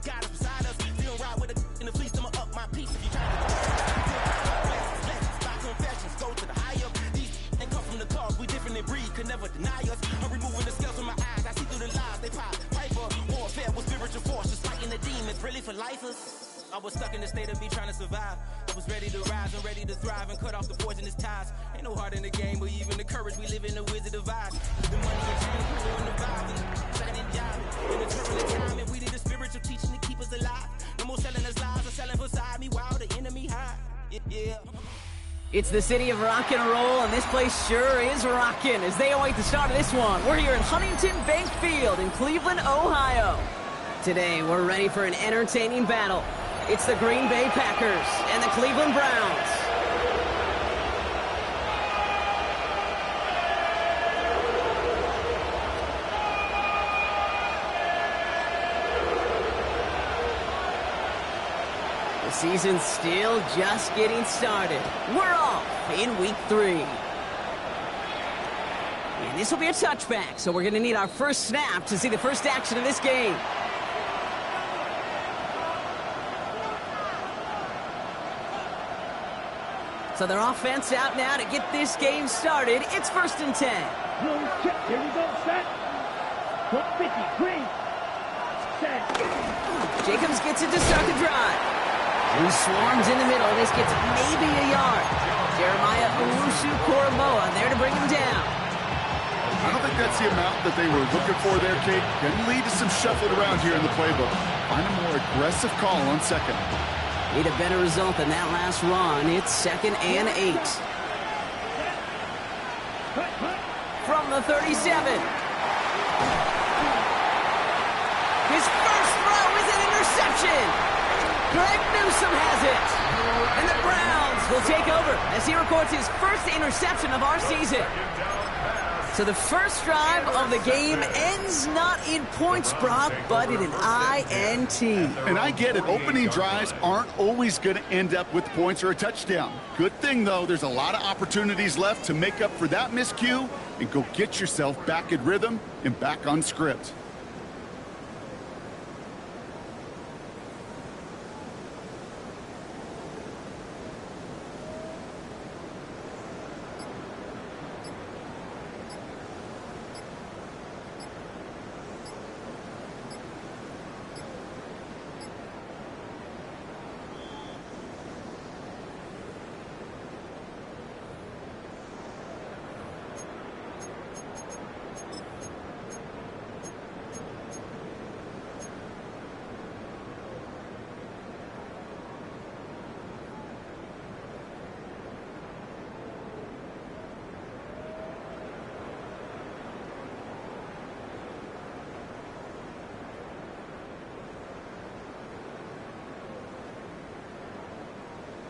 God is beside us. We don't ride with a in the fleece, I'ma up my piece. If you try to confessions, go to the high up. These ain't come from the cars, we different in breed, could never deny us. I'm removing the scales from my eyes, I see through the lies, they pop. Piper, warfare with spiritual force, just fighting the demons, really for lifers. I was stuck in the state of me trying to survive. I was ready to rise and ready to thrive and cut off the poisonous ties. Ain't no heart in the game, but even the courage we live in the wizard of eyes. The money and change, we live in the vibes and shining job. In the turbulent time, and we need a spiritual teaching to keep us alive. No more selling us lies or selling beside me while the enemy hide. Yeah. It's the city of rock and roll, and this place sure is rocking as they await the start of this one. We're here in Huntington Bank Field in Cleveland, Ohio. Today, we're ready for an entertaining battle. It's the Green Bay Packers and the Cleveland Browns. The season's still just getting started. We're off in week 3. And this will be a touchback, so we're going to need our first snap to see the first action of this game. So their offense out now to get this game started. It's 1st and 10. Here we go, set. Put 50, green. Set. Jacobs gets it to start the drive. He swarms in the middle. This gets maybe a yard. Jeremiah Owusu-Koramoah there to bring him down. I don't think that's the amount that they were looking for there, Kate. Can lead to some shuffling around here in the playbook. Find a more aggressive call on second. Need a better result than that last run. It's 2nd and 8. From the 37. His first throw is an interception. Greg Newsome has it. And the Browns will take over as he records his first interception of our season. So the first drive of the game ends not in points, Brock, but in an INT. And I get it. Opening drives aren't always going to end up with points or a touchdown. Good thing, though, there's a lot of opportunities left to make up for that miscue and go get yourself back in rhythm and back on script.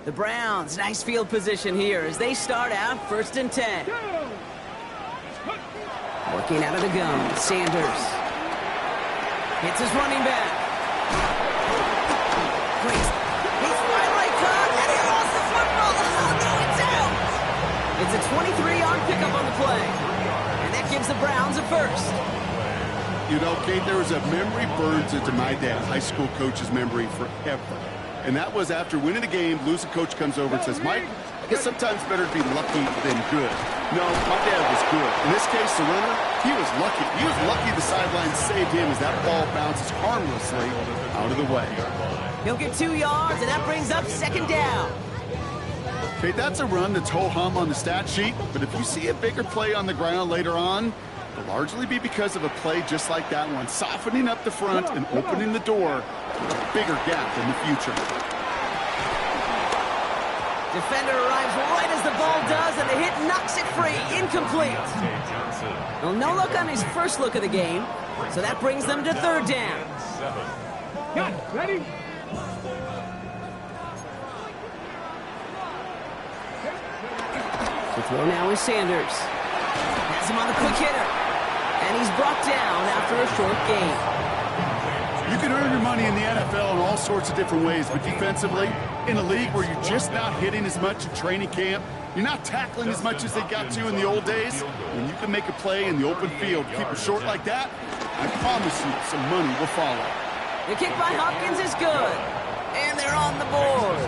The Browns, nice field position here as they start out 1st and 10. Working out of the gun, Sanders. Hits his running back. He's finally caught, and he lost the football. Oh, no, it's out. It's a 23-yard pickup on the play. And that gives the Browns a first. You know, Kate, there was a memory burns into my dad, high school coach's memory forever. And that was after winning the game, losing coach comes over and says, Mike, I guess sometimes better to be lucky than good. No, my dad was good. In this case, the runner, he was lucky. He was lucky the sideline saved him as that ball bounces harmlessly out of the way. He'll get 2 yards, and that brings up 2nd down. Okay, that's a run that's ho-hum on the stat sheet, but if you see a bigger play on the ground later on, it'll largely be because of a play just like that one, softening up the front and opening the door to a bigger gap in the future. Defender arrives right as the ball does, and the hit knocks it free. Incomplete. Well, no look on his first look of the game, so that brings them to 3rd down. Ready? The throw now is Sanders. Has him on the quick hitter. And he's brought down after a short gain. You can earn your money in the NFL in all sorts of different ways, but defensively, in a league where you're just not hitting as much in training camp, you're not tackling as much as they got to in the old days, when you can make a play in the open field, keep it short like that, I promise you some money will follow. The kick by Hopkins is good. And they're on the board.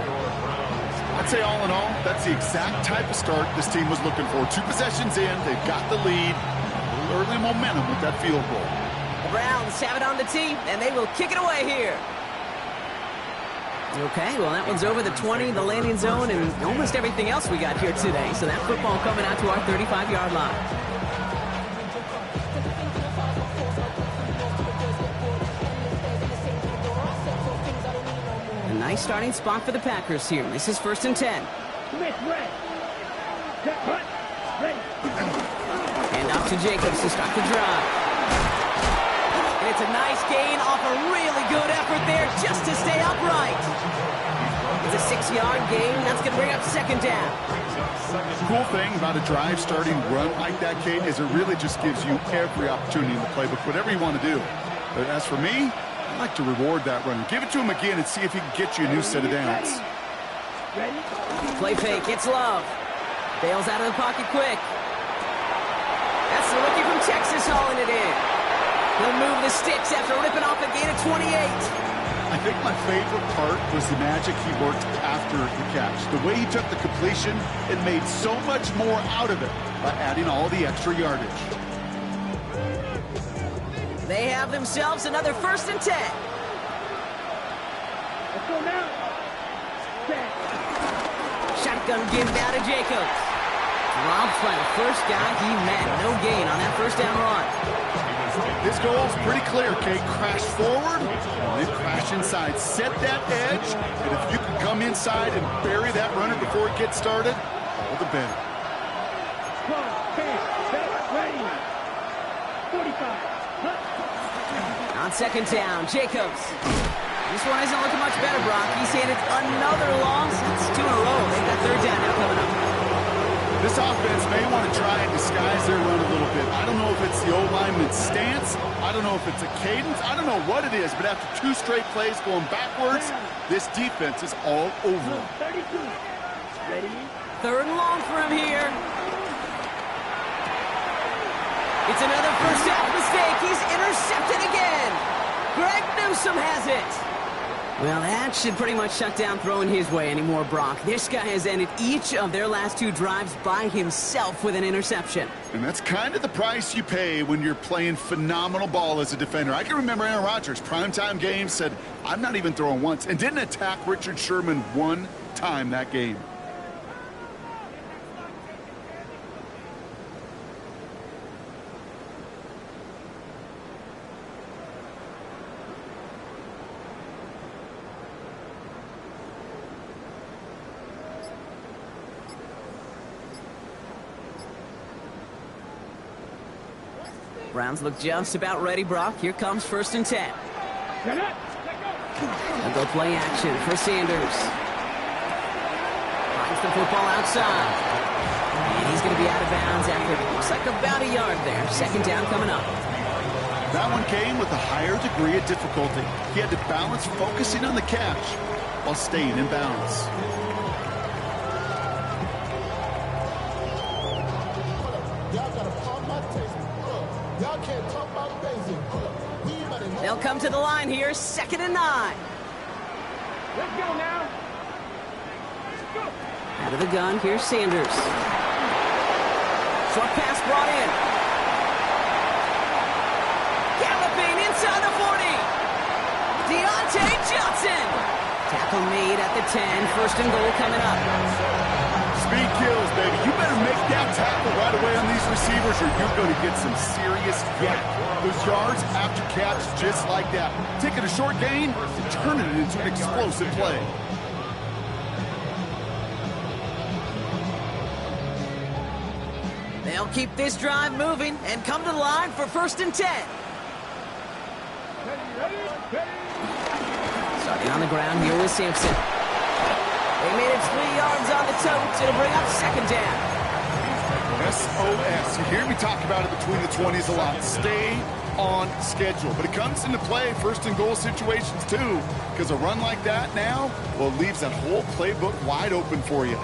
I'd say all in all, that's the exact type of start this team was looking for. 2 possessions in, they've got the lead. A little early momentum with that field goal. The Browns have it on the tee, and they will kick it away here. Okay, well, that one's over the 20, the landing zone, and almost everything else we got here today. So that football coming out to our 35-yard line. A nice starting spot for the Packers here. This is 1st and 10. Smith, ready. Set, hunt, ready. And off to Jacobs to start the drive. And it's a nice gain off a really good effort there just to stay upright. It's a 6-yard gain. That's going to bring up 2nd down. The cool thing about a drive starting run like that, Kate, is it really just gives you every opportunity in the playbook, whatever you want to do. But as for me, I like to reward that runner. Give it to him again and see if he can get you a new set of downs. Play fake. It's Love. Bails out of the pocket quick. That's the rookie from Texas hauling it in. He'll move the sticks after ripping off a gain of 28. I think my favorite part was the magic he worked after the catch. The way he took the completion and made so much more out of it by adding all the extra yardage. They have themselves another 1st and 10. Let's go now. Set. Shotgun give now to Jacobs. Dropped by the first guy he met. No gain on that 1st down run. This goal is pretty clear, Kate. Crash forward and then crash inside. Set that edge, and if you can come inside and bury that runner before it gets started, all the better. 12, 10, set, ready. 45. Hunt. On 2nd down, Jacobs. This one isn't looking much better, Brock. He's handed another loss. That's 2 in a row. They've got 3rd down now coming up. This offense may want to try and disguise their run a little bit. I don't know if it's the O-lineman's stance. I don't know if it's a cadence. I don't know what it is, but after 2 straight plays going backwards, this defense is all over them. 32. Ready. 3rd and long for him here. It's another first half mistake. He's intercepted again. Greg Newsome has it. Well, that should pretty much shut down throwing his way anymore, Brock. This guy has ended each of their last 2 drives by himself with an interception. And that's kind of the price you pay when you're playing phenomenal ball as a defender. I can remember Aaron Rodgers, primetime game, said, I'm not even throwing once, and didn't attack Richard Sherman 1 time that game. Browns look just about ready, Brock. Here comes 1st and 10. They'll go play action for Sanders. Finds the football outside. And he's going to be out of bounds after it looks like about a yard there. 2nd down coming up. That one came with a higher degree of difficulty. He had to balance focusing on the catch while staying in bounds. They'll come to the line here, 2nd and 9. Let's go now. Let's go. Out of the gun, here's Sanders. Short pass brought in. Galloping inside the 40. Deontay Johnson. Tackle made at the 10. 1st and goal coming up. Speed kills, baby. You better make that tackle right away on these receivers or you're going to get some serious yak. Those yards after catch just like that. Taking a short gain, turning it into an explosive play. They'll keep this drive moving and come to the line for 1st and 10. Starting on the ground here with Sampson. They made it 3 yards on the totes. It'll bring up 2nd down. SOS. You hear me talk about it between the 20s a lot. Stay on schedule. But it comes into play 1st and goal situations too. Because a run like that now, well, leaves that whole playbook wide open for you.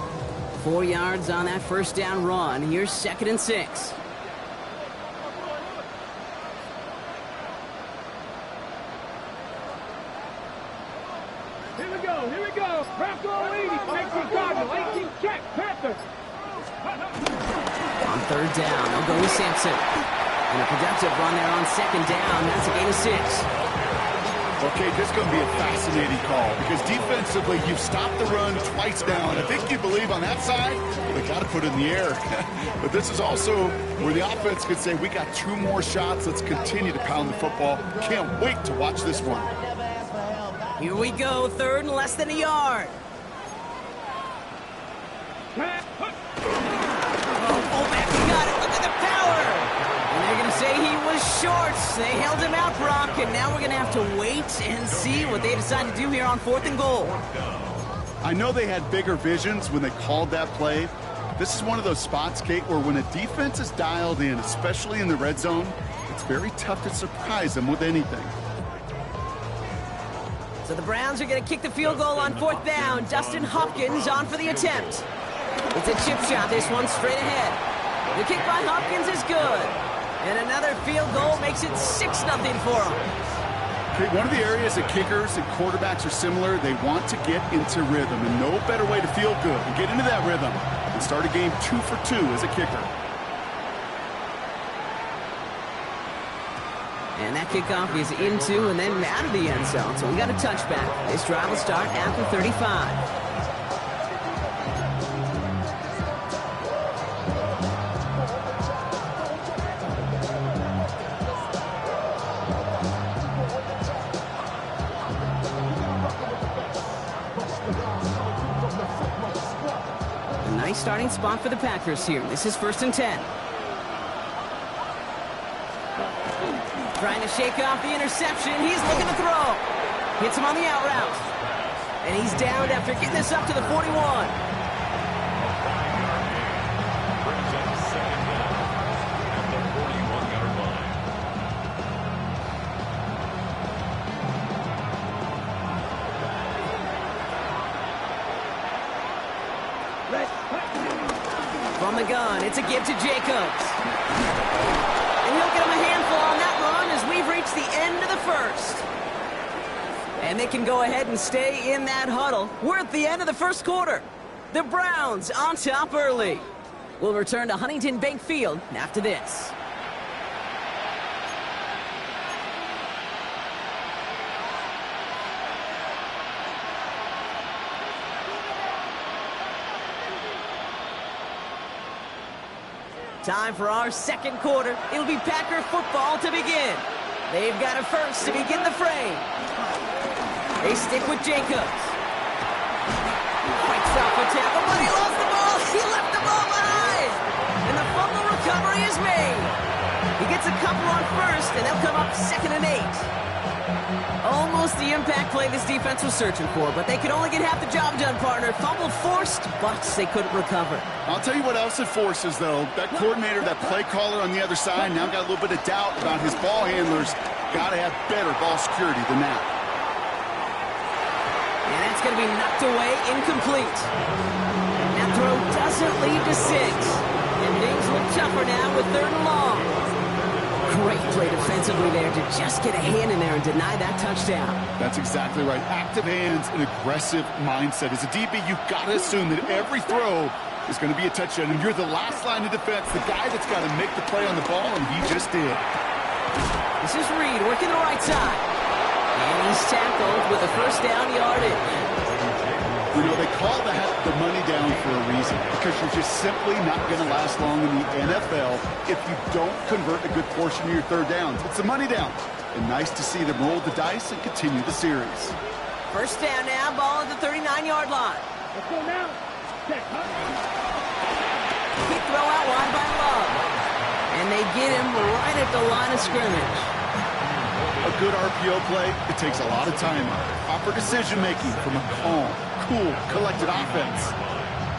4 yards on that 1st down run. Here's 2nd and 6. third down. They'll go with Sampson. And a productive run there on second down. That's a gain of 6. Okay, this is going to be a fascinating call because defensively, you've stopped the run twice now, and I think you believe on that side, they got to put it in the air. But this is also where the offense could say, we got 2 more shots. Let's continue to pound the football. Can't wait to watch this one. Here we go, third and less than a yard. Fullback, he got it. Look at the power. And they're going to say he was short. They held him out, Brock, and now we're going to have to wait and see what they decide to do here on 4th and goal. I know they had bigger visions when they called that play. This is one of those spots, Kate, where when a defense is dialed in, especially in the red zone, it's very tough to surprise them with anything. So the Browns are going to kick the field goal on 4th down. Dustin Hopkins on for the attempt. It's a chip shot, this one straight ahead. The kick by Hopkins is good. And another field goal makes it 6-0 for them. Okay, one of the areas that kickers and quarterbacks are similar, they want to get into rhythm. And no better way to feel good and get into that rhythm than start a game 2 for 2 as a kicker. And that kickoff is into and then out of the end zone. So we got a touchback. This drive will start after 35. A nice starting spot for the Packers here. This is 1st and 10. Trying to shake off the interception. He's looking to throw. Hits him on the out route. And he's downed after getting this up to the 41. From the gun, it's a give to Jacobs. And he'll get him a handful on that run as we've reached the end of the first. And they can go ahead and stay in that huddle. We're at the end of the first quarter. The Browns on top early. We'll return to Huntington Bank Field after this. Time for our second quarter. It'll be Packer football to begin. They've got a first to begin the frame. They stick with Jacobs. Fights off a tackle, but he lost the ball. He left the ball behind. And the fumble recovery is made. He gets a couple on first, and they'll come up 2nd and 8. Almost the impact play this defense was searching for, but they could only get half the job done, partner. Fumble forced, but they couldn't recover. I'll tell you what else it forces, though. That coordinator, that play caller on the other side, now got a little bit of doubt about his ball handlers. Got to have better ball security than that. And that's going to be knocked away, incomplete. That throw doesn't lead to 6. And things look tougher now with 3rd and long. Great play defensively there to just get a hand in there and deny that touchdown. That's exactly right. Active hands and aggressive mindset. As a DB, you've got to assume that every throw is going to be a touchdown. And you're the last line of defense, the guy that's got to make the play on the ball, and he just did. This is Reed working the right side. And he's tackled with a first down yardage. You know, they call that the money down for a reason, because you're just simply not going to last long in the NFL if you don't convert a good portion of your 3rd downs. It's the money down. And nice to see them roll the dice and continue the series. First down now, ball at the 39-yard line. Let's go now. Check. Quick throw out wide by Love. And they get him right at the line of scrimmage. A good RPO play, it takes a lot of time. Proper decision-making from a calm, cool, collected offense.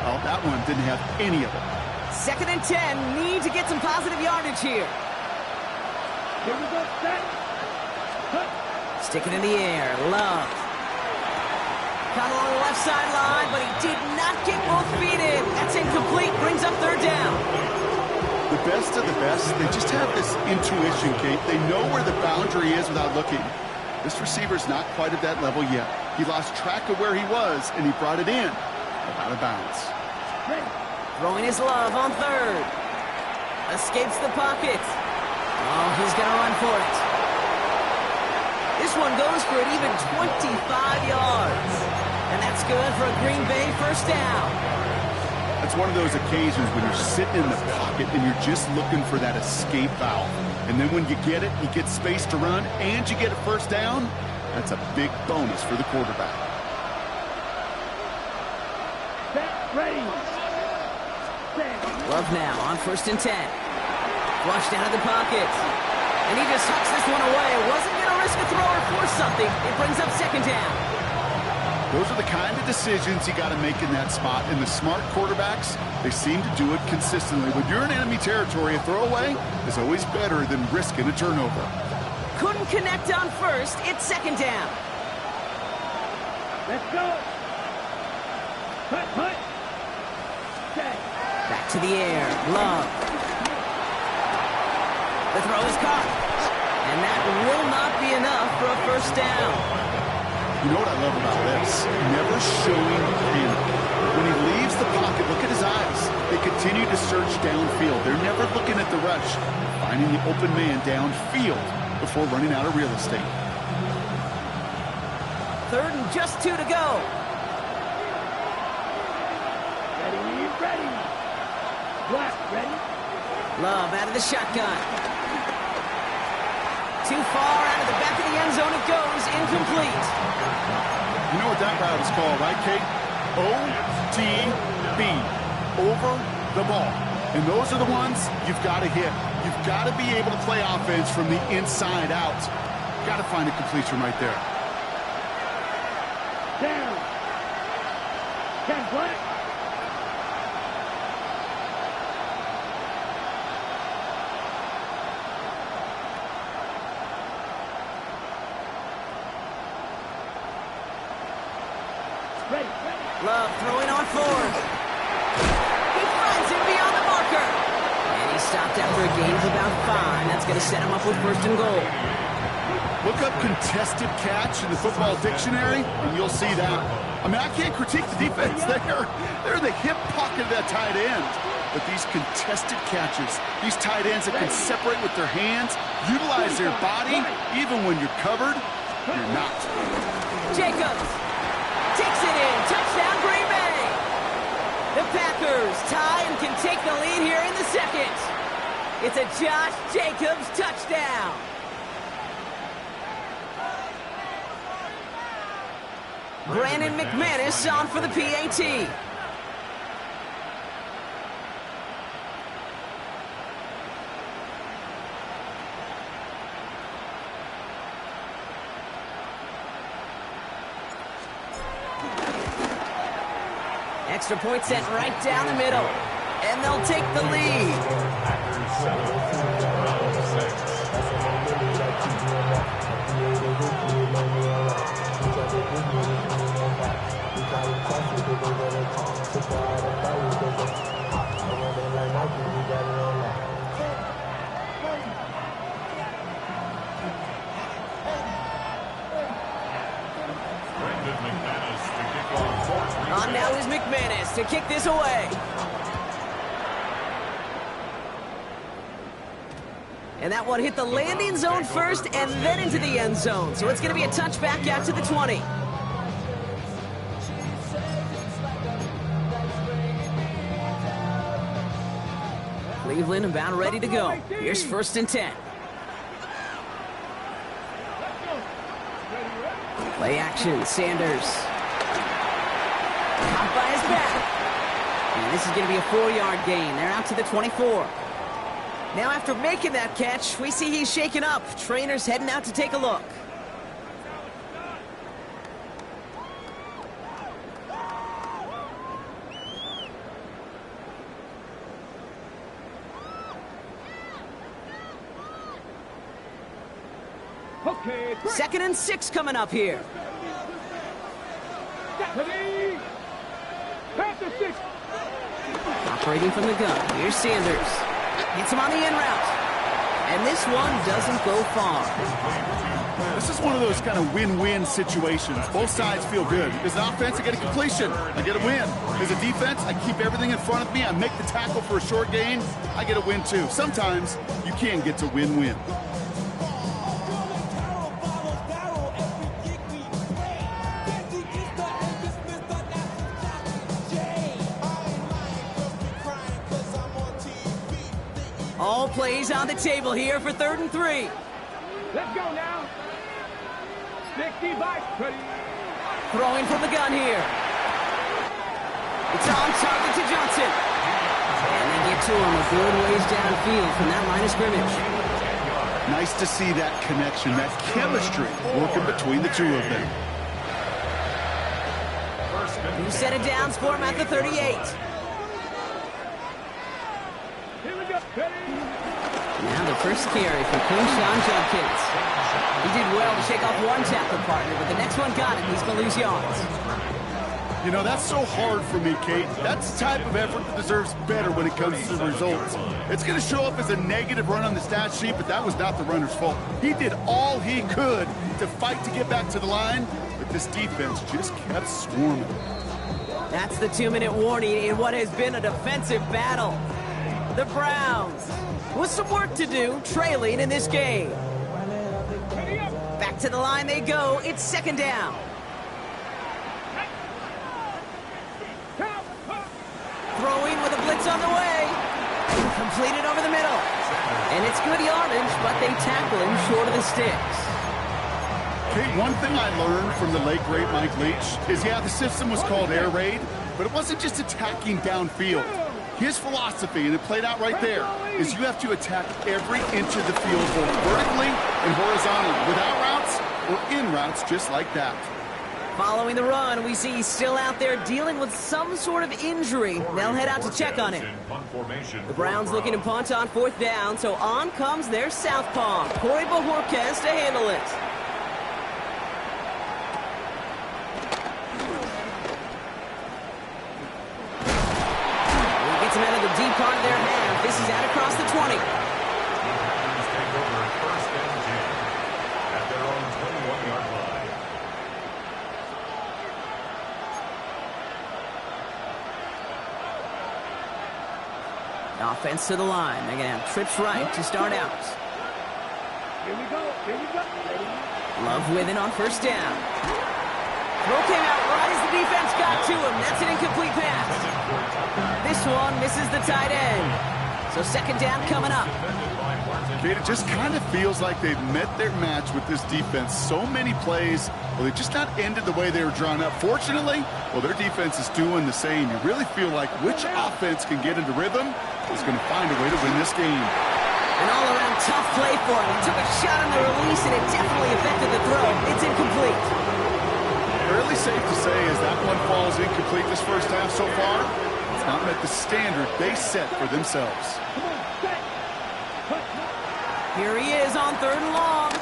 Well, that one didn't have any of it. 2nd and 10. Need to get some positive yardage here. Here we go. Set. Cut. Stick it in the air. Love. Caught along the left sideline, but he did not get both feet in. That's incomplete. Brings up 3rd down. The best of the best, they just have this intuition, Kate. They know where the boundary is without looking. This receiver's not quite at that level yet. He lost track of where he was, and he brought it in. Out of bounds. Throwing his Love on 3rd. Escapes the pocket. Oh, he's going to run for it. This one goes for an even 25 yards. And that's good for a Green Bay first down. It's one of those occasions when you're sitting in the pocket and you're just looking for that escape valve. And then when you get it, you get space to run, and you get a first down. That's a big bonus for the quarterback. Ready. Love now on 1st and 10. Flushed out of the pocket. And he just hucks this one away. Wasn't going to risk a throw or force something. It brings up 2nd down. Those are the kind of decisions you got to make in that spot. And the smart quarterbacks, they seem to do it consistently. When you're in enemy territory, a throwaway is always better than risking a turnover. Couldn't connect on 1st. It's 2nd down. Let's go. Put. Back to the air. Love. The throw is caught. And that will not be enough for a first down. You know what I love about this? Never showing panic. When he leaves the pocket, look at his eyes. They continue to search downfield. They're never looking at the rush. Finding the open man downfield before running out of real estate. 3rd and just 2 to go. Ready. Black, ready. Love out of the shotgun. Too far out of the back of the end zone it goes. Incomplete. You know what that route is called, right, Kate? OTB. Over the ball. And those are the ones you've got to hit. You've got to be able to play offense from the inside out. Got to find a completion right there. Down. 10 Black. Love throwing on 4th. He finds him beyond the marker. And he stopped after a gain of about 5. That's going to set him up with 1st and goal. Look up contested catch in the football dictionary, and you'll see that. I mean, I can't critique the defense. They're the hip pocket of that tight end. But these contested catches, these tight ends that can separate with their hands, utilize their body, even when you're covered, you're not. Jacobs takes it in. Touchdown, Green Bay. The Packers tie and can take the lead here in the 2nd. It's a Josh Jacobs touchdown. Brandon McManus on for the PAT. Extra point set right down the middle. And they'll take the lead. On now is McManus to kick this away. And that one hit the landing zone first and then into the end zone. So it's going to be a touchback out to the 20. Cleveland about ready to go. Here's 1st and 10. Play action, Sanders. Caught by his back. And this is going to be a 4-yard gain. They're out to the 24. Now after making that catch, we see he's shaken up. Trainer's heading out to take a look. Okay, 2nd and 6 coming up here. Operating from the gun. Here's Sanders. Hits him on the in route. And this one doesn't go far. This is one of those kind of win-win situations. Both sides feel good. As an offense, I get a completion. I get a win. As a defense, I keep everything in front of me. I make the tackle for a short gain. I get a win, too. Sometimes you can get to win-win. All plays on the table here for 3rd and 3. Let's go now. 65. Ready. Throwing from the gun here. It's on target to Johnson. And they get to him a good ways downfield from that line of scrimmage. Nice to see that connection, that chemistry working between the two of them. You set it down, score him at the 38. Here we go. Ready. Now the first carry from Quinshon Judkins. He did well to shake off one tackle partner, but the next one got him. He's going to lose yards. You know, that's so hard for me, Kate. That's the type of effort that deserves better when it comes to the results. It's going to show up as a negative run on the stat sheet, but that was not the runner's fault. He did all he could to fight to get back to the line, but this defense just kept swarming. That's the 2-minute warning in what has been a defensive battle. The Browns with some work to do, trailing in this game. Back to the line they go. It's 2nd down. Throwing with a blitz on the way. Completed over the middle. And it's good yardage, but they tackle him short of the sticks. Kate, one thing I learned from the late, great Mike Leach is, yeah, the system was called air raid, but it wasn't just attacking downfield. His philosophy, and it played out right there, is you have to attack every inch of the field, both vertically and horizontally, without routes or in routes just like that. Following the run, we see he's still out there dealing with some sort of injury. They'll head out to check on him. The Browns looking to punt on 4th down, so on comes their southpaw, Corey Bajorquez, to handle it. He gets him out of the deep part of their half. This is out across the 20. Take over 1st and 10 at their own 21-yard line. Offense to the line. They're going to have trips right to start out. Here we go. Here we go. Love with it on 1st down. Throw came out right as the defense got to him. That's an incomplete pass. This one misses the tight end. So 2nd down coming up. Kate, it just kind of feels like they've met their match with this defense. So many plays, well, they've just not ended the way they were drawn up. Fortunately, well, their defense is doing the same. You really feel like which offense can get into rhythm is going to find a way to win this game. An all-around tough play for him. He took a shot on the release, and it definitely affected the throw. It's incomplete. Fairly safe to say as that one falls incomplete this first half so far, it's not met the standard they set for themselves. Here he is on 3rd and long.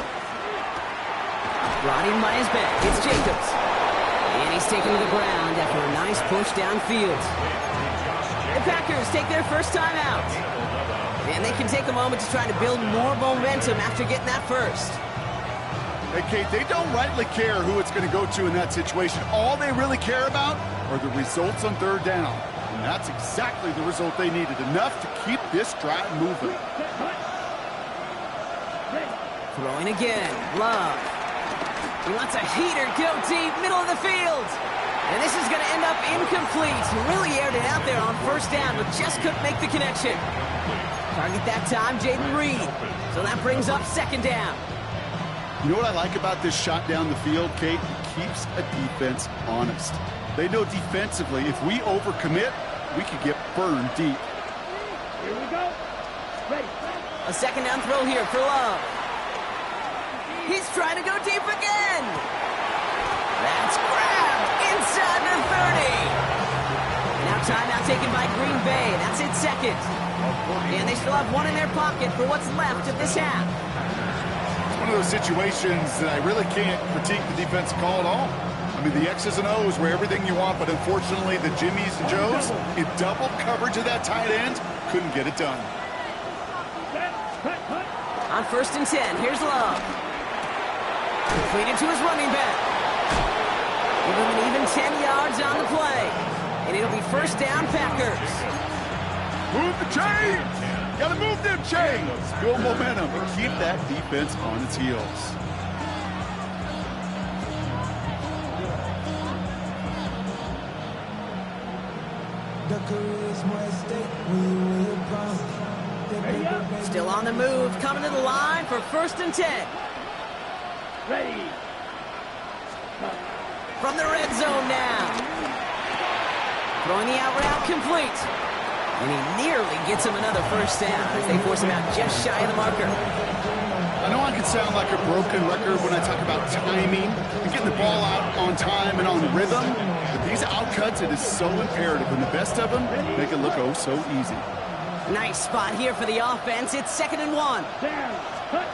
Brought in by his back. It's Jacobs. And he's taken to the ground after a nice push downfield. The Packers take their first time out. And they can take a moment to try to build more momentum after getting that first. Hey, Kate, they don't rightly care who it's going to go to in that situation. All they really care about are the results on 3rd down. And that's exactly the result they needed. Enough to keep this drive moving. Throwing again. Love. He lets a heater go deep, middle of the field. And this is going to end up incomplete. He really aired it out there on 1st down, but just couldn't make the connection. Target that time, Jaden Reed. So that brings up 2nd down. You know what I like about this shot down the field, Kate? It keeps a defense honest. They know defensively, if we overcommit, we could get burned deep. Here we go. Ready. A 2nd down throw here for Love. He's trying to go deep again. That's grabbed inside the 30. Now timeout taken by Green Bay. That's it, 2nd. And they still have one in their pocket for what's left of this half. It's one of those situations that I really can't critique the defensive call at all. I mean, the X's and O's were everything you want, but unfortunately the Jimmies and Joes, in double coverage of that tight end, couldn't get it done. On 1st and 10, here's Love. Completed to his running back. Give him an even 10 yards on the play. And it'll be first down, Packers. Move the chains! Gotta move them chains! Build momentum and keep that defense on its heels. Still on the move, coming to the line for first and 10. Ready. From the red zone now. Throwing the out route complete. And he nearly gets him another first down as they force him out just shy of the marker. I know I can sound like a broken record when I talk about timing and getting the ball out on time and on rhythm, but these outcuts, it is so imperative, and the best of them make it look oh so easy. Nice spot here for the offense. It's 2nd and 1. Down. Cut.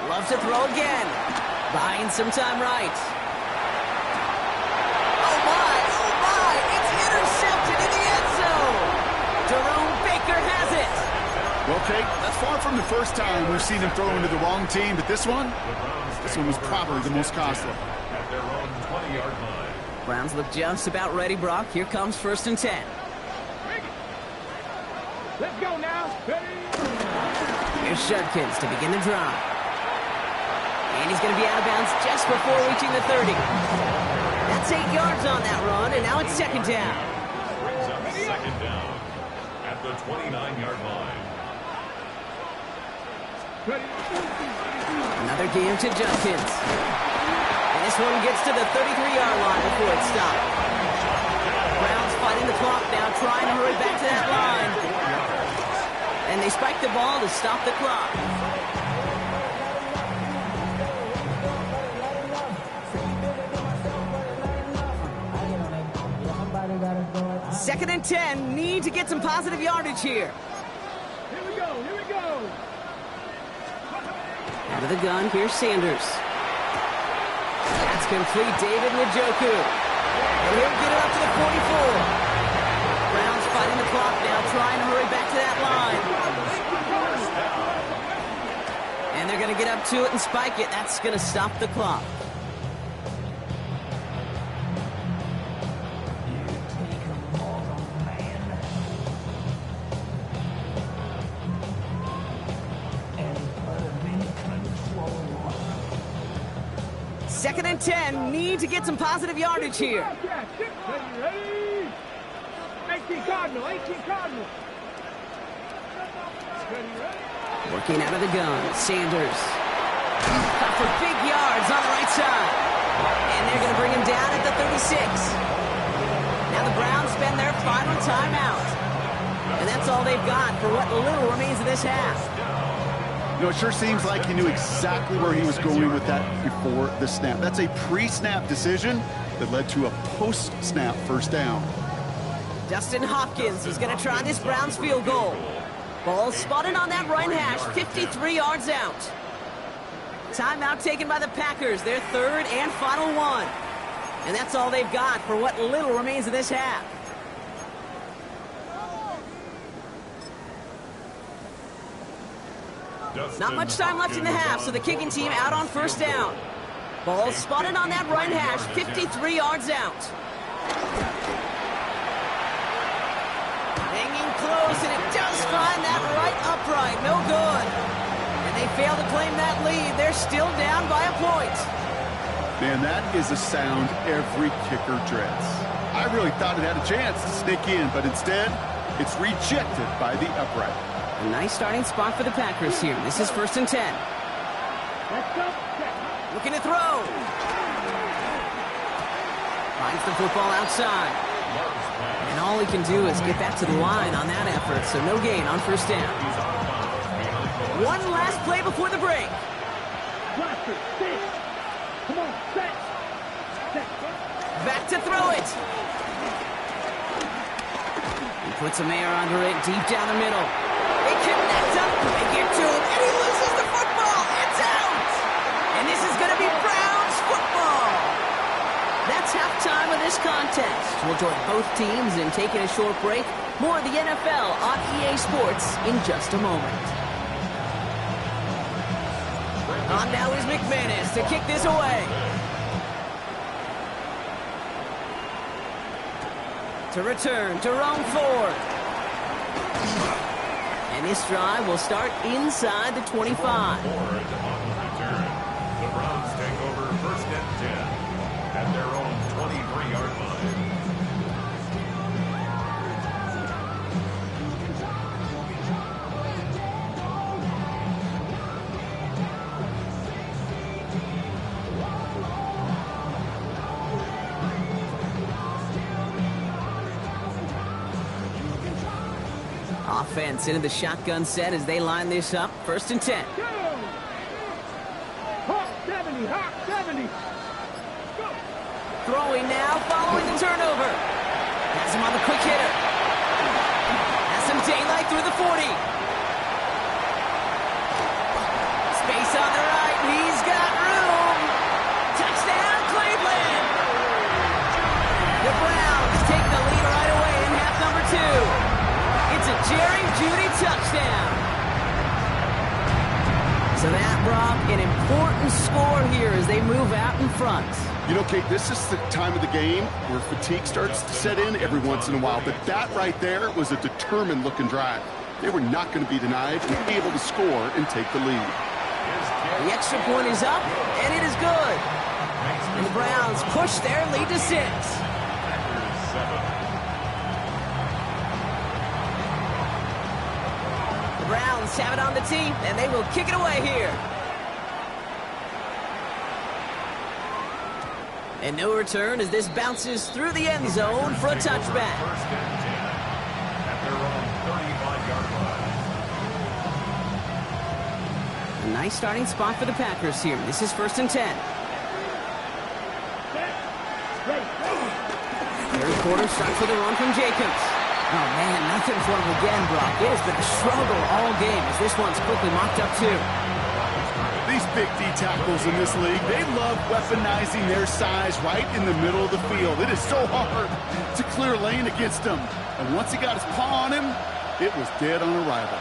Loves to throw again. Buying some time right. Oh my, it's intercepted in the end zone. Jerome Baker has it. Well, Kate, that's far from the first time we've seen him throw into the wrong team, but this one was probably the most costly. At their own 20-yard line. Browns look just about ready, Brock. Here comes first and 10. Let's go now. Ready. Here's Judkins to begin the drive. And he's going to be out of bounds just before reaching the 30. That's 8 yards on that run, and now it's second down. Brings up second down at the 29-yard line. Ready. Another game to Judkins. And this one gets to the 33-yard line before it's stopped. Browns fighting the clock now, trying to hurry back to that line. And they spike the ball to stop the clock. Second and 10, need to get some positive yardage here. Here we go. Out of the gun, here's Sanders. That's complete, David Njoku. And he'll get it up to the 44. Browns fighting the clock now, trying to hurry back to that line. And they're going to get up to it and spike it. That's going to stop the clock. Second and 10, need to get some positive yardage here. Ready. 18 Cardinal. Working out of the gun, Sanders. Cut for big yards on the right side. And they're going to bring him down at the 36. Now the Browns spend their final timeout. And that's all they've got for what little remains of this half. You know, it sure seems like he knew exactly where he was going with that before the snap. That's a pre-snap decision that led to a post-snap first down. Dustin Hopkins is going to try this Browns field goal. Ball spotted on that right hash, 53 yards out. Timeout taken by the Packers, their third and final one. And that's all they've got for what little remains of this half. Not much time left in the half, so the kicking team out on first down. Ball spotted on that right hash, 53 yards out. Hanging close, and it does find that right upright. No good. And they fail to claim that lead. They're still down by a point. Man, that is a sound every kicker dreads. I really thought it had a chance to sneak in, but instead, it's rejected by the upright. A nice starting spot for the Packers here. This is first and 10. Let's go. Looking to throw. Finds the football outside. And all he can do is get back to the line on that effort, so no gain on first down. One last play before the break. Blaster, sit. Come on, set. Back to throw it. He puts a man under it deep down the middle. They connect up, they get to him, and he loses the football. It's out! And this is going to be Browns football. That's halftime of this contest. We'll join both teams in taking a short break. More of the NFL on EA Sports in just a moment. On now is McManus to kick this away. To return to roam forward. And this drive will start inside the 25. The Browns take over first and 10 at their own 23-yard line. Offense into the shotgun set as they line this up. First and 10. Go! Hawk 70, Hawk 70. Go! Throwing now, following the turnover. Has him on the quick hitter. Has some daylight through the 40. Space on the right. He's got room. Touchdown, Cleveland. The Browns take the lead right away in half number 2. It's a Jerry Jeudy touchdown. So that, Brock, an important score here as they move out in front. You know, Kate, this is the time of the game where fatigue starts to set in every once in a while. But that right there was a determined-looking drive. They were not going to be denied and able to score and take the lead. The extra point is up, and it is good. And the Browns push their lead to 6. Browns have it on the tee, and they will kick it away here. And no return as this bounces through the end zone for a touchback. First and 10 at their own 35-yard line. A nice starting spot for the Packers here. This is first and 10. Third quarter starts with a run from Jacobs. Oh, man, nothing for him again, Brock. It has been a struggle all game as this one's quickly mocked up, too. These big D tackles in this league, they love weaponizing their size right in the middle of the field. It is so hard to clear lane against him. And once he got his paw on him, it was dead on arrival.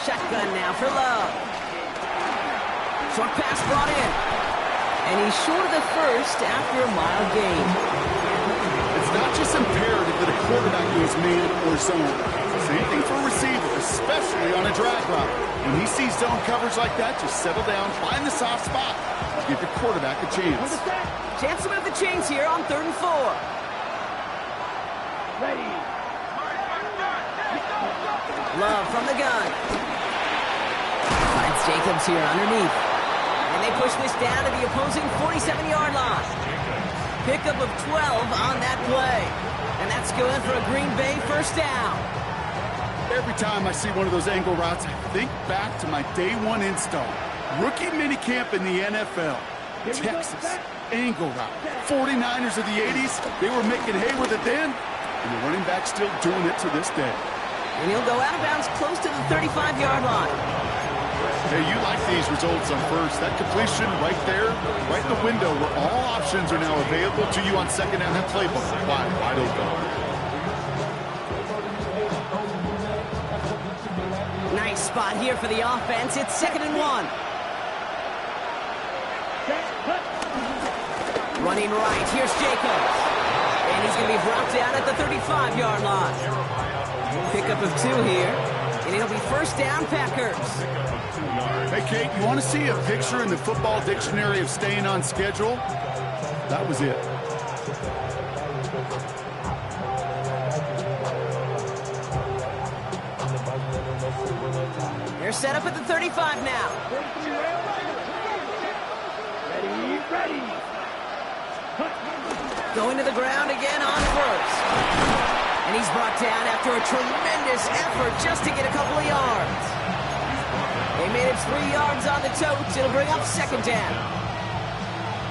Shotgun now for Love. Short pass brought in. And he's short of the first after a mild gain. It's not just imperative that a quarterback goes man or zone. Same thing for a receiver, especially on a drag route. When he sees zone coverage like that, just settle down, find the soft spot, give your quarterback a chance. Chance to move the chains here on 3rd and 4. Ready. Love from the gun. Finds Jacobs here underneath. And they push this down to the opposing 47-yard line. Pickup of 12 on that play. And that's going for a Green Bay first down. Every time I see one of those angle routes, I think back to my day 1 install. Rookie minicamp in the NFL. Texas, angle route. 49ers of the 80s, they were making hay with it then. And the running back's still doing it to this day. And he'll go out of bounds close to the 35-yard line. Hey, you like these results on first. That completion right there, right in the window where all options are now available to you on second down. That playbook wide open. Nice spot here for the offense. It's 2nd and 1. Running right. Here's Jacobs. And he's going to be brought down at the 35-yard line. Pickup of 2 here. And it'll be first down, Packers. Hey, Kate, you want to see a picture in the football dictionary of staying on schedule? That was it. They're set up at the 35 now. Ready. Going to the ground again on first. And he's brought down after a tremendous effort just to get a couple of yards. They made it 3 yards on the totes. It'll bring up second down.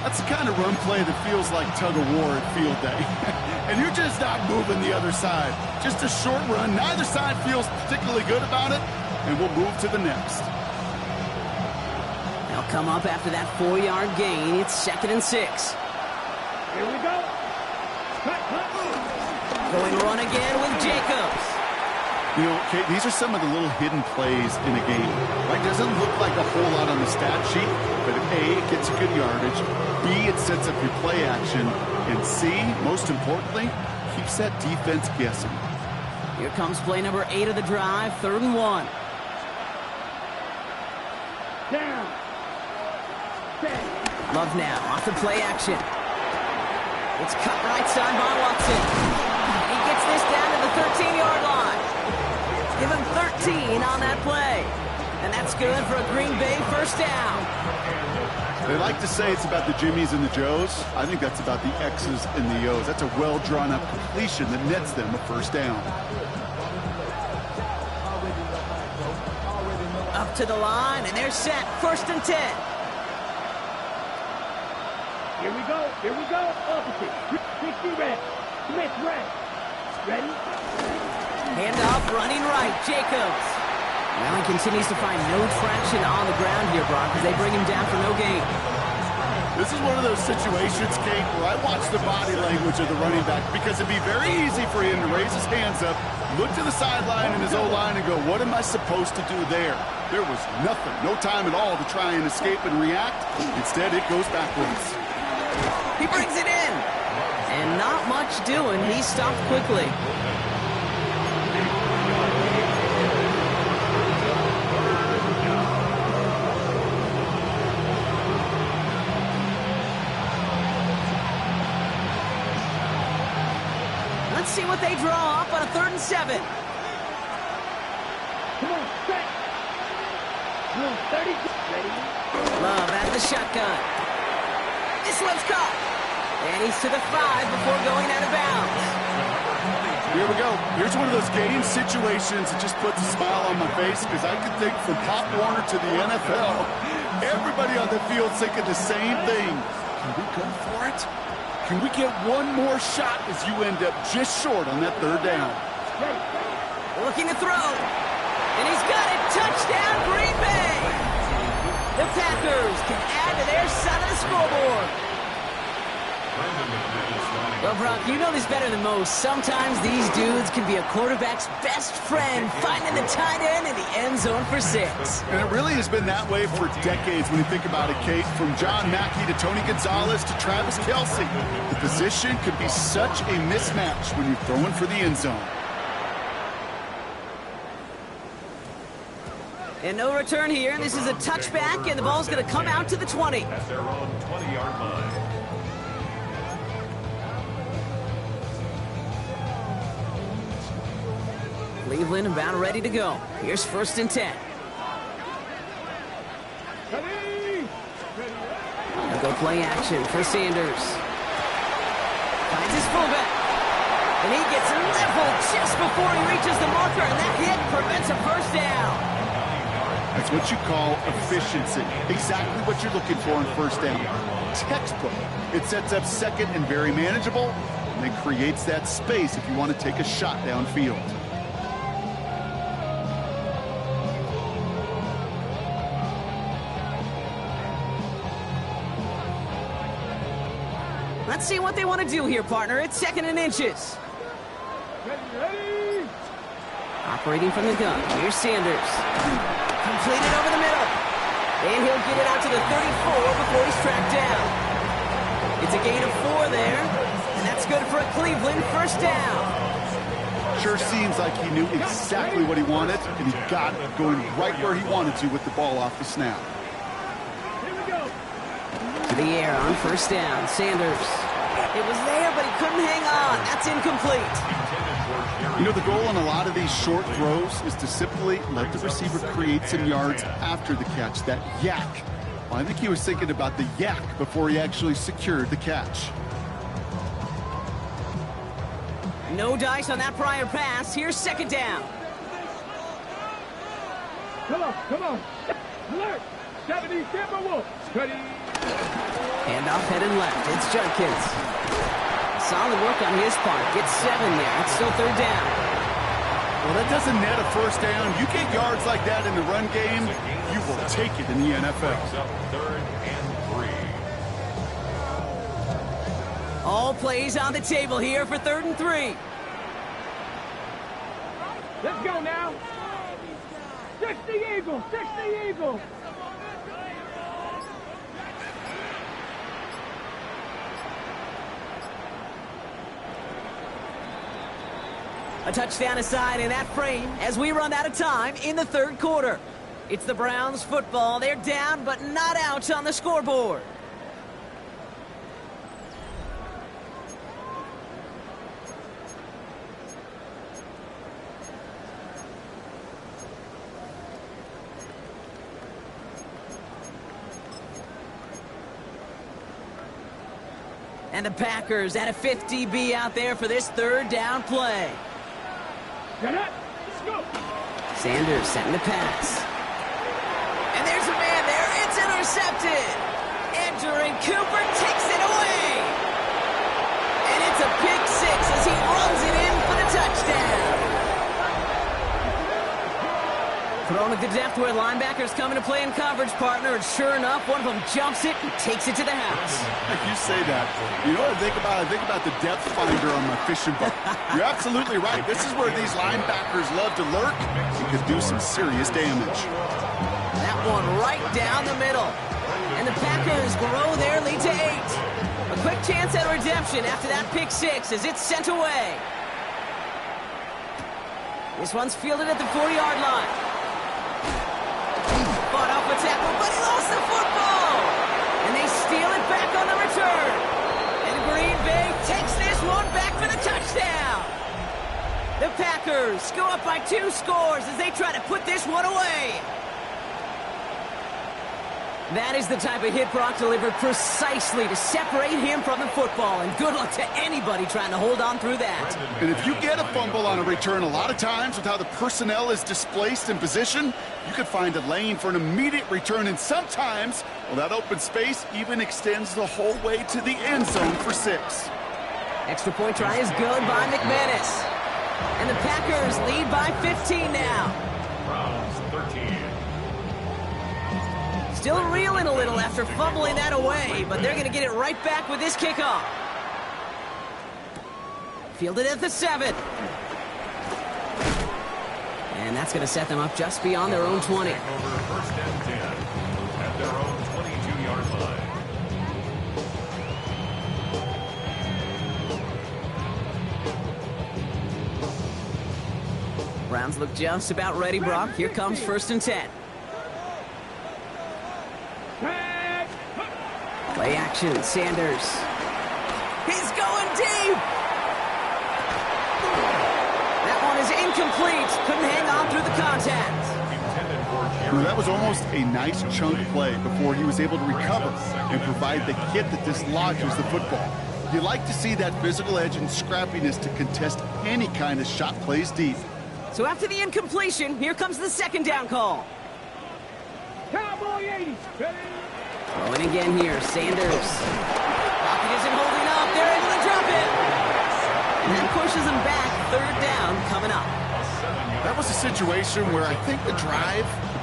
That's the kind of run play that feels like tug-of-war at field day. And you're just not moving the other side. Just a short run. Neither side feels particularly good about it. And we'll move to the next. They'll come up after that 4-yard gain. It's 2nd and 6. Here we go. Cut. Going run again with Jacobs. You know, Kate, these are some of the little hidden plays in a game. Right? Doesn't look like a whole lot on the stat sheet, but A, it gets you good yardage. B, it sets up your play action. And C, most importantly, keeps that defense guessing. Here comes play number 8 of the drive, 3rd and 1. Down. Set. Love now, off the play action. It's cut right side by Watson. He gets this down to the 13-yard line. Give him 13 on that play. And that's good for a Green Bay first down. They like to say it's about the Jimmies and the Joes. I think that's about the X's and the O's. That's a well-drawn-up completion that nets them a first down. Up to the line, and they're set. 1st and 10. Here we go. Here we go. Opposite. 60 red. Smith red. Ready? Handoff running right. Jacobs. Now he continues to find no traction on the ground here, Brock, as they bring him down for no gain. This is one of those situations, Kate, where I watch the body language of the running back because it'd be very easy for him to raise his hands up, look to the sideline and his O-line and go, what am I supposed to do there? There was nothing, no time at all to try and escape and react. Instead, it goes backwards. He brings it in. And not much doing. He stopped quickly. Let's see what they draw up on a 3rd and 7. Come on, set. Rule 32. Ready? Love at the shotgun. This one's caught. And he's to the 5 before going out of bounds. Here we go. Here's one of those game situations that just puts a smile on my face because I can think from Pop Warner to the NFL, everybody on the field thinking the same thing. Can we go for it? Can we get one more shot as you end up just short on that 3rd down? Looking to throw. And he's got it. Touchdown, Green Bay. The Packers can add to their side of the scoreboard. Well, Brock, you know this better than most. Sometimes these dudes can be a quarterback's best friend, finding the tight end in the end zone for 6. And it really has been that way for decades when you think about it, Kate. From John Mackey to Tony Gonzalez to Travis Kelce. The position could be such a mismatch when you're throwing for the end zone. And no return here. This is a touchback, and the ball's going to come out to the 20. At their own 20-yard line. Cleveland about ready to go. Here's 1st and 10. They'll go play action for Sanders. Finds his fullback. And he gets leveled just before he reaches the marker, and that hit prevents a first down. That's what you call efficiency. Exactly what you're looking for on 1st down. Textbook. It sets up 2nd and very manageable, and then creates that space if you want to take a shot downfield. Let's see what they want to do here, partner. It's 2nd and inches. Ready? Operating from the gun. Here's Sanders. Completed over the middle. And he'll get it out to the 34 before he's tracked down. It's a gain of 4 there. And that's good for a Cleveland first down. Sure seems like he knew exactly what he wanted, and he got it going right where he wanted to with the ball off the snap. Here we go. To the air on 1st down. Sanders. It was there, but he couldn't hang on. That's incomplete. You know, the goal on a lot of these short throws is to simply let the receiver create some yards after the catch, that yak. Well, I think he was thinking about the yak before he actually secured the catch. No dice on that prior pass. Here's 2nd down. Come on, come on. Alert. 70 Timberwolves. Ready? Handoff headed left. It's Judkins. Solid work on his part. Gets 7 there. It's still 3rd down. Well, that doesn't net a first down. You get yards like that in the run game, you will take it in the NFL. 3rd and 3. All plays on the table here for 3rd and 3. Let's go now. 60 Eagles, 60 Eagles. A touchdown aside in that frame as we run out of time in the third quarter. It's the Browns football. They're down but not out on the scoreboard. And the Packers at a 50-B out there for this third down play. Let's go. Sanders setting the pass. And there's a man there. It's intercepted. Andrew Cooper takes it away. And it's a pick six as he runs it in for the touchdown. Thrown at the depth where linebackers come into play in coverage, partner, and sure enough, one of them jumps it and takes it to the house. You say that. You know what I think about? I think about the depth finder on my fishing boat. You're absolutely right. This is where these linebackers love to lurk and could do some serious damage. That one right down the middle. And the Packers grow their lead to 8. A quick chance at redemption after that pick six as it's sent away. This one's fielded at the 40-yard line. Fought off a tackle, but he lost the football. And they steal it back on the return. And Green Bay takes this one back for the touchdown. The Packers go up by 2 scores as they try to put this one away. That is the type of hit Brock delivered precisely to separate him from the football. And good luck to anybody trying to hold on through that. And if you get a fumble on a return, a lot of times with how the personnel is displaced in position, you could find a lane for an immediate return. And sometimes, well, that open space even extends the whole way to the end zone for 6. Extra point try is good by McManus. And the Packers lead by 15 now. Browns 13. Still reeling a little after fumbling that away, but they're going to get it right back with this kickoff. Fielded at the 7. And that's going to set them up just beyond their own 20. Over first and 10 at their own 22-yard line. Browns look just about ready, Brock. Here comes first and 10. Play action, Sanders. He's going deep. That one is incomplete. Couldn't hang on through the contact. Well, that was almost a nice chunk play before he was able to recover and provide the hit that dislodges the football. You like to see that physical edge and scrappiness to contest any kind of shot plays deep. So after the incompletion, here comes the second down call. Cowboy 80. Ready? Going again here, Sanders. Pocket isn't holding up. They're able to drop it. And that pushes them back. Third down coming up. That was a situation where I think the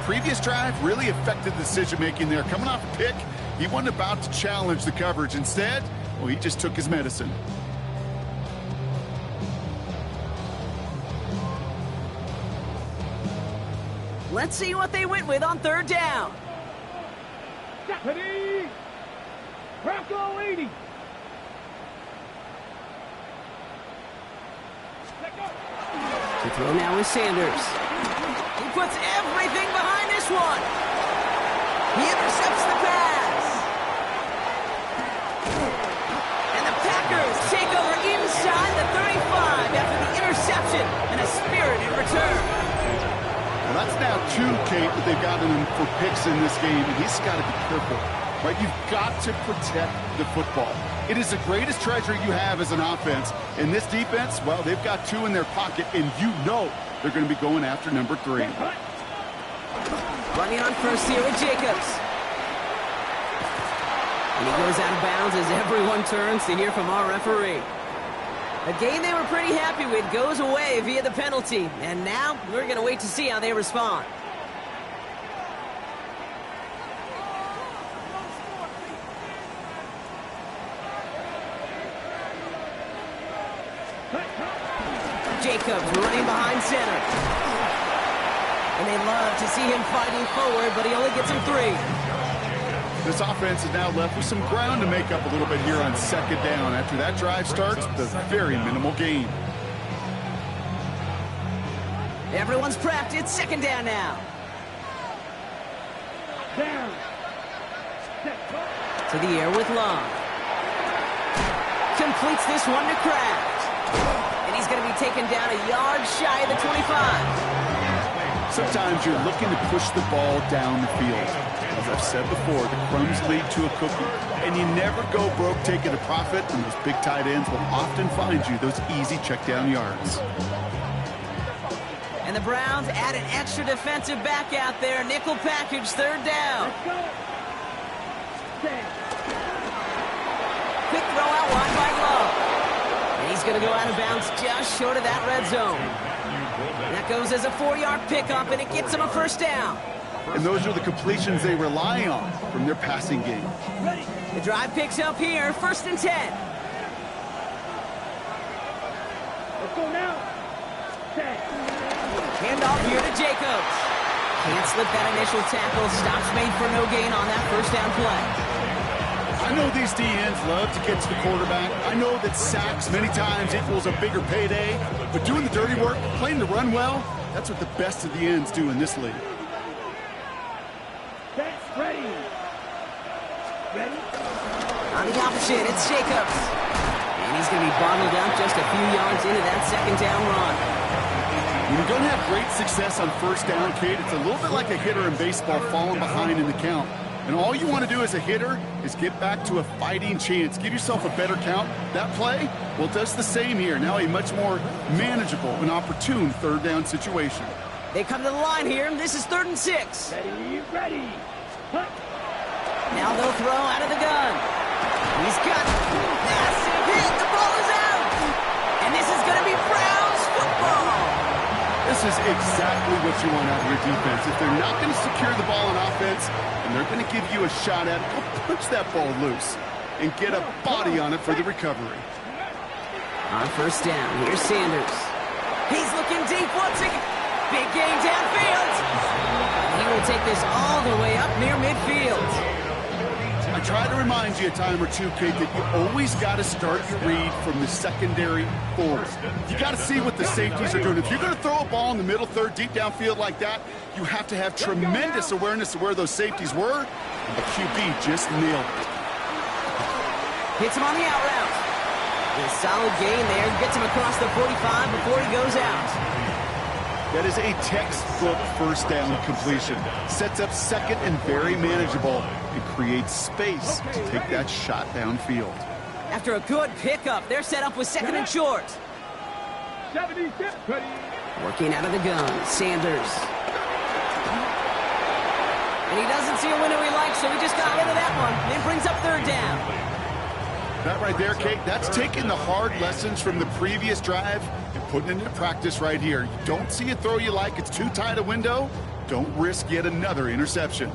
previous drive, really affected the decision-making there. Coming off a pick, he wasn't about to challenge the coverage. Instead, well, he just took his medicine. Let's see what they went with on third down. Ready? Bronco 80. To throw now is Sanders. He puts everything behind this one. He intercepts the pass. And the Packers take over inside the 35 after the interception and a spirited return. Well, that's now 2, Kate, that they've gotten him for picks in this game, and he's got to be careful. Right? You've got to protect the football. It is the greatest treasure you have as an offense. In this defense, well, they've got 2 in their pocket, and you know they're going to be going after number 3. Running on first here with Jacobs. And he goes out of bounds as everyone turns to hear from our referee. A game they were pretty happy with goes away via the penalty. And now we're going to wait to see how they respond. Jacobs running behind behind center. And they love to see him fighting forward, but he only gets him 3. This offense is now left with some ground to make up a little bit here on second down. After that drive starts, the very minimal gain. Everyone's prepped. It's second down now. Down. To the air with Long. Completes this one to Kraft. And he's going to be taken down a yard shy of the 25. Sometimes you're looking to push the ball down the field. As I've said before, the crumbs lead to a cookie. And you never go broke taking a profit, and those big tight ends will often find you those easy check down yards. And the Browns add an extra defensive back out there. Nickel package, third down. Let's go. Stand. Quick throw out wide by Love. And he's going to go out of bounds just short of that red zone. And that goes as a 4-yard pickup, and it gets him a first down. And those are the completions they rely on from their passing game. Ready. The drive picks up here, 1st and 10. Let's go now. Set. Handoff here to Jacobs. Can't slip that initial tackle. Stops made for no gain on that first down play. I know these DNs love to get to the quarterback. I know that sacks many times equals a bigger payday. But doing the dirty work, playing the run well, that's what the best of the ends do in this league. Set. Ready. Ready. On the opposite, it's Jacobs. And he's going to be bottled up just a few yards into that second down run. When you don't have great success on first down, Kate, it's a little bit like a hitter in baseball falling behind in the count. And all you want to do as a hitter is get back to a fighting chance. Give yourself a better count. That play, well, does the same here. Now a much more manageable and opportune third down situation. They come to the line here, and this is 3rd and 6. Ready. Ready. Hunt. Now they'll throw out of the gun. He's got massive hit. The ball is out. And this is going to be Browns football. This is exactly what you want out of your defense. If they're not going to secure the ball on offense, and they're going to give you a shot at it, go punch that ball loose and get a body on it for the recovery. On first down, here's Sanders. He's looking deep once again. Big gain downfield. He will take this all the way up near midfield. I try to remind you a time or two, Kate, that you always got to start your read from the secondary forward. You got to see what the safeties are doing. If you're going to throw a ball in the middle third, deep downfield like that, you have to have tremendous awareness of where those safeties were. And the QB just nailed it. Hits him on the out route. A solid gain there. Gets him across the 45 before he goes out. That is a textbook first down completion. Sets up second and very manageable. It creates space to take that shot downfield. After a good pickup, they're set up with 2nd and short. 76. Ready. Working out of the gun, Sanders. And he doesn't see a window he likes, so he just got rid of that one. Then brings up 3rd down. That right there, Kate, that's taking the hard lessons from the previous drive and putting it into practice right here. You don't see a throw you like, it's too tight a window, don't risk yet another interception.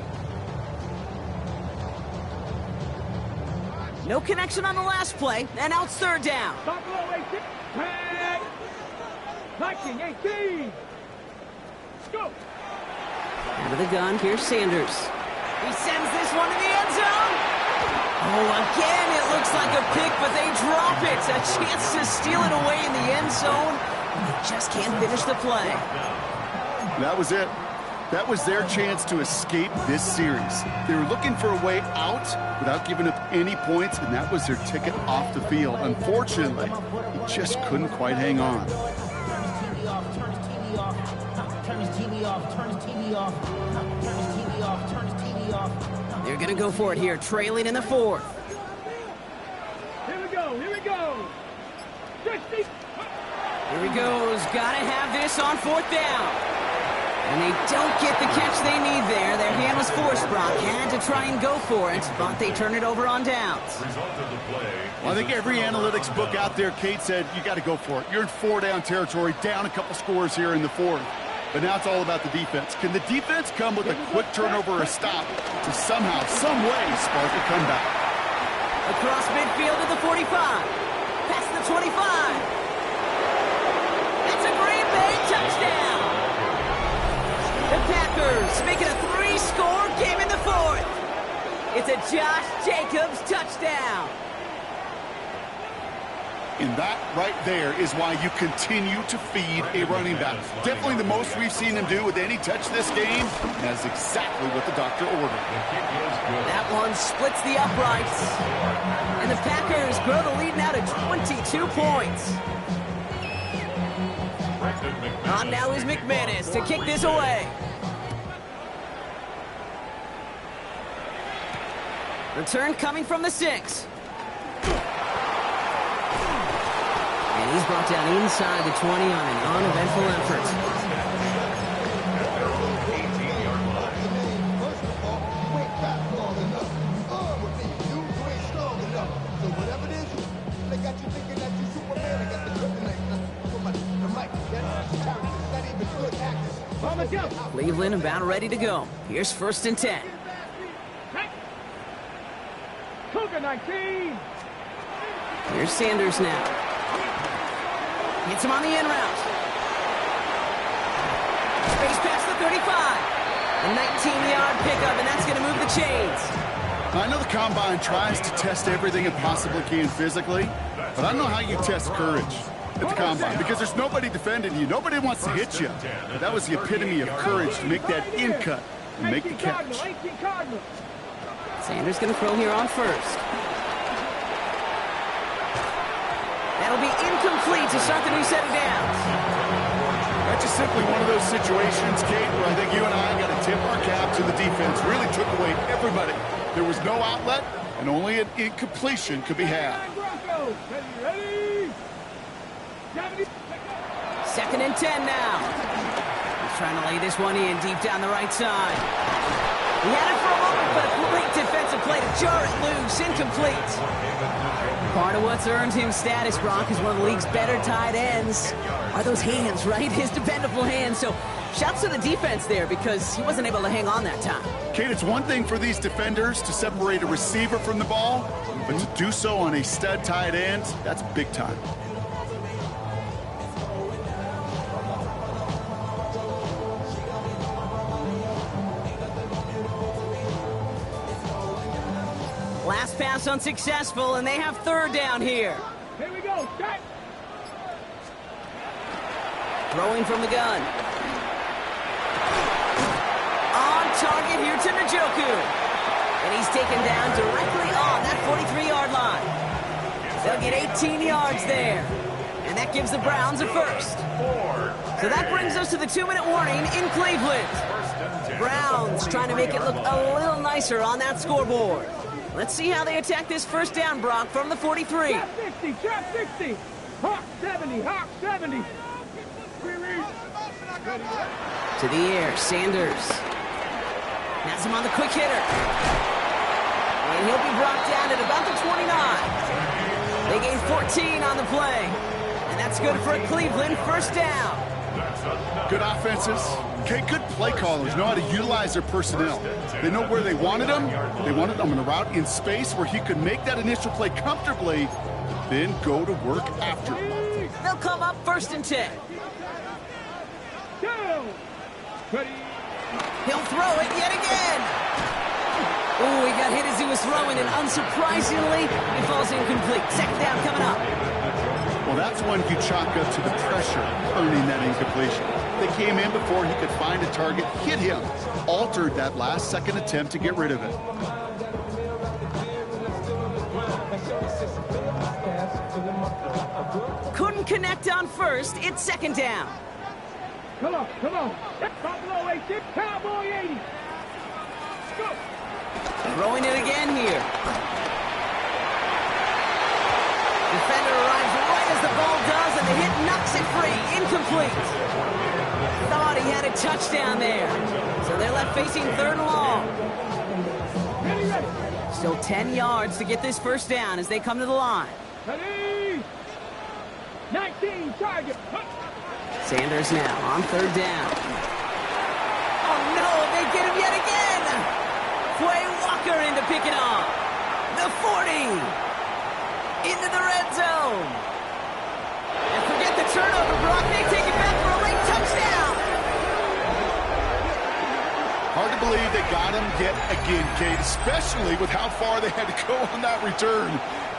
No connection on the last play, and now it's 3rd down. Buffalo 18. Tag. Liking 18. Go. Out of the gun, here's Sanders. He sends this one to the end zone. Oh, again, it looks like a pick, but they drop it. A chance to steal it away in the end zone. They just can't finish the play. That was it. That was their chance to escape this series. They were looking for a way out without giving up any points, and that was their ticket off the field. Unfortunately, he just couldn't quite hang on. They're going to go for it here, trailing in the 4th. Here we go. Here we go. 60. Here he goes. Got to have this on 4th down. And they don't get the catch they need there. Their hand was forced, Brock. Had to try and go for it, but they turn it over on downs. Well, I think every analytics book out there, Kate, said you got to go for it. You're in 4-down territory, down a couple scores here in the 4th. But now it's all about the defense. Can the defense come with a quick turnover or a stop to somehow, some way, spark a comeback? Across midfield to the 45. Past the 25. That's a Green Bay touchdown. touchdown. The Packers make it a 3-score game in the fourth. It's a Josh Jacobs touchdown. And that right there is why you continue to feed a running back. Definitely the most we've seen him do with any touch this game. And that's exactly what the doctor ordered. That one splits the uprights. And the Packers grow the lead now to 22 points. On now is McManus to kick this away. Return coming from the 6. And he's brought down inside the 20 on an uneventful effort. Cleveland about ready to go. Here's 1st and 10. Cougar 19. Here's Sanders now. Hits him on the in route. Space past the 35. A 19-yard pickup, and that's going to move the chains. I know the Combine tries to test everything it possibly can physically, but I don't know how you test courage at the Combine because there's nobody defending you. Nobody wants to hit you. But that was the epitome of courage to make that in cut and make the catch. Sanders going to throw here on 1st. That'll be incomplete to start the new set of downs. That's just simply one of those situations, Kate, where I think you and I got to tip our cap to the defense. Really took away everybody. There was no outlet, and only an incompletion could be had. 2nd and 10 now. He's trying to lay this one in deep down the right side. He had it for a moment, but a great defensive play to jar it loose. Incomplete. Part of what's earned him status, Brock, is one of the league's better tight ends. Are those hands, right? His dependable hands. So shouts to the defense there because he wasn't able to hang on that time. Kate, it's one thing for these defenders to separate a receiver from the ball, but to do so on a stud tight end, that's big time. Last pass unsuccessful, and they have 3rd down here. Here we go, set. Throwing from the gun. On target here to Njoku. And he's taken down directly on that 43-yard line. They'll get 18 yards there. And that gives the Browns a 1st. So that brings us to the 2-minute warning in Cleveland. Browns trying to make it look a little nicer on that scoreboard. Let's see how they attack this 1st down, Brock, from the 43. Trap 60, trap 60. Hawk 70, Hawk 70. To the air, Sanders. Has him on the quick hitter. And he'll be brought down at about the 29. They gain 14 on the play. And that's good for a Cleveland 1st down. Good offenses. Okay, good play callers know how to utilize their personnel. They know where they wanted them. They wanted them on a route in space where he could make that initial play comfortably, then go to work after. They'll come up 1st and 10. He'll throw it yet again. Oh, he got hit as he was throwing, and unsurprisingly, he falls incomplete. 2nd down coming up. Well, that's one you chalk up to the pressure earning that incompletion. They came in before he could find a target, hit him, altered that last-second attempt to get rid of it. Couldn't connect on 1st. It's 2nd down. Come on, come on. Buffalo 86, Cowboy 80. Go. Throwing it again here. Defender arrives right as the ball does, and the hit knocks it free. Incomplete. Thought he had a touchdown there. So they're left facing 3rd and long. Still 10 yards to get this 1st down as they come to the line. Ready. 19, target. Sanders now on 3rd down. Oh, no, they get him yet again. Quay Walker in to pick it off. The 40. Into the red zone. And forget the turnover, Brock. They take it back for a late touchdown. can't believe they got him yet again, Kate, especially with how far they had to go on that return.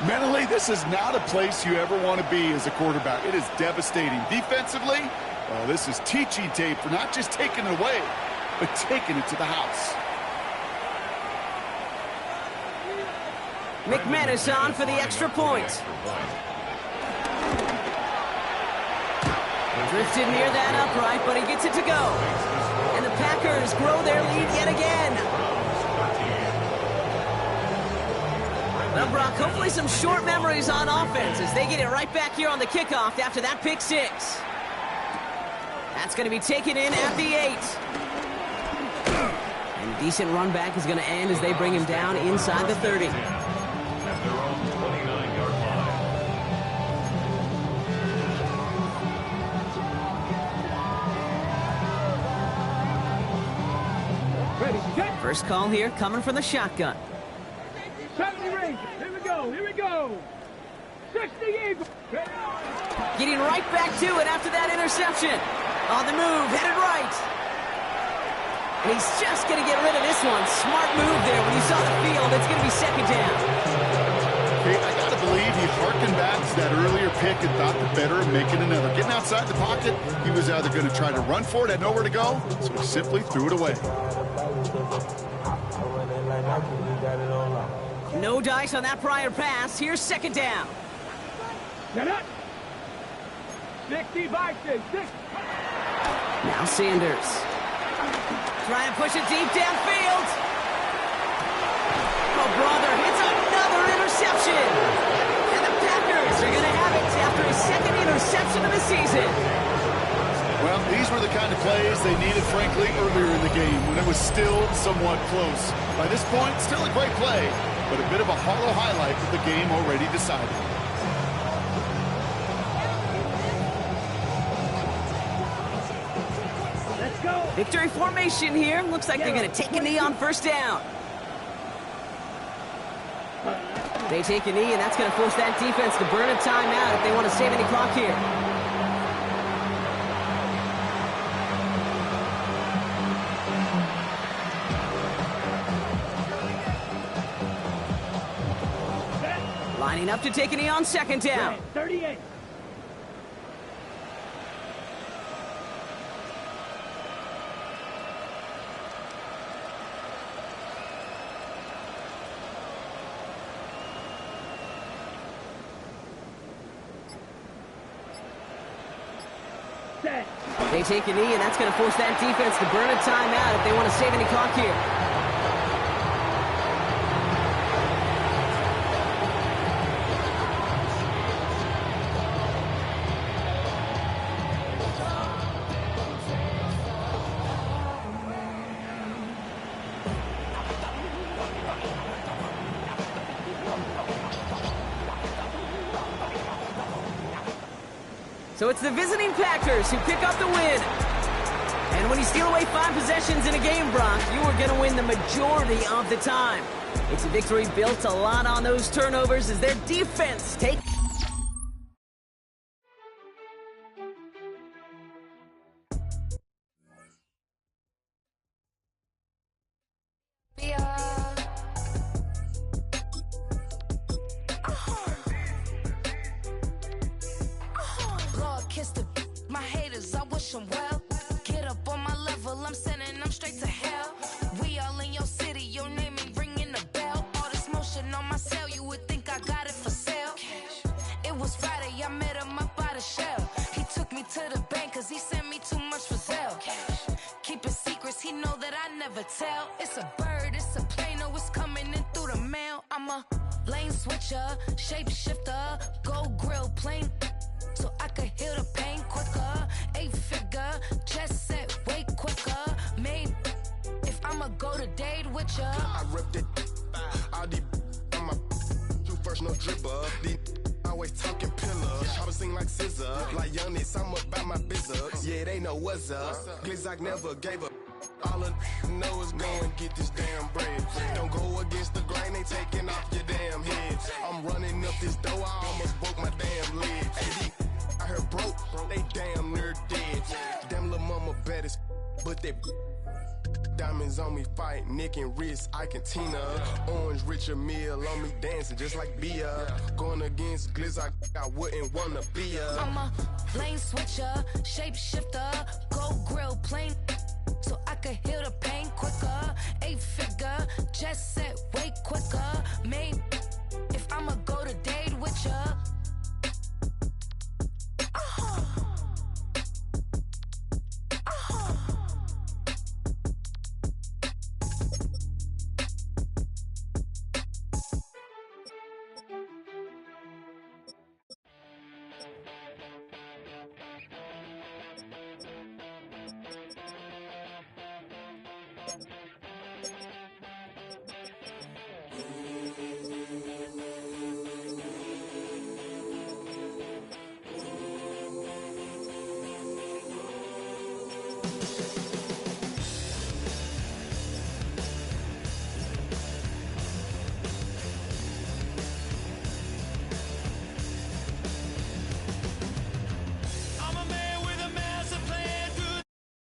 Mentally, this is not a place you ever want to be as a quarterback. It is devastating. Defensively, well, this is teaching tape for not just taking it away, but taking it to the house. McManus on for the extra point. Drifted near that upright, but he gets it to go. And the Packers grow their lead yet again. Well, Brock, hopefully some short memories on offense as they get it right back here on the kickoff after that pick six. That's going to be taken in at the 8. And a decent run back is going to end as they bring him down inside the 30. At their own 29-yard line. Ready, set. First call here coming from the shotgun. 70 Rangers. Here we go. Here we go. 60 Eagles. Getting right back to it after that interception. On the move, headed right. And he's just going to get rid of this one. Smart move there when you saw the field. It's going to be second down. Okay, I got to believe he harkened back to that earlier pick and thought the better of making another. Getting outside the pocket, he was either going to try to run for it, had nowhere to go, so he simply threw it away. No dice on that prior pass. Here's second down. Get up. 65, 6. Now Sanders. Trying to push it deep downfield. Oh, brother, it's another interception. And the Packers are going to have it after a second interception of the season. Well, these were the kind of plays they needed, frankly, earlier in the game when it was still somewhat close. By this point, still a great play, but a bit of a hollow highlight with the game already decided. Victory formation here. Looks like they're going to take a knee on first down. They take a knee, and that's going to force that defense to burn a timeout if they want to save any clock here. Lining up to take a knee on second down. 38. They take a knee, and that's going to force that defense to burn a timeout if they want to save any clock here. So it's the visiting Packers who pick up the win. And when you steal away 5 possessions in a game, Brock, you are going to win the majority of the time. It's a victory built a lot on those turnovers as their defense takes. My haters, I wish them well. Get up on my level, I'm sending them straight to hell. We all in your city, your name ain't ringing the bell. All this motion on my cell, you would think I got it for sale. It was Friday, I met him up by the shell. He took me to the bank, cause he sent me too much for Zelle. Keeping secrets, he know that I never tell. It's a bird, it's a plane, oh, it's coming in through the mail. I'm a lane switcher, shapeshifter, gold grill, plain so I could heal the pain quicker. 8-figure, just set way quicker. Made if I'ma go to date with ya. I ripped it. All these on my you first no dribble. These always talking pillars. Chopper sing like scissor. Like youngest, I'm about my business. Yeah, they know what's up. Glizak never gave up. All of know is go and get this damn bread. Don't go against the grain, they taking off your damn head. I'm running up this door, I almost broke my damn leg. I here broke, they damn near dead. Damn little mama bad as, but they diamonds on me fight, neck and wrist, I can Tina. Orange Richard Mill on me dancing just like Bia. Going against Glizz, I wouldn't wanna be a. I'm a lane switcher, shapeshifter, gold grill, plain so I could heal the pain quicker. 8-figure, jet set way quicker. Maybe if I'ma go to date with ya.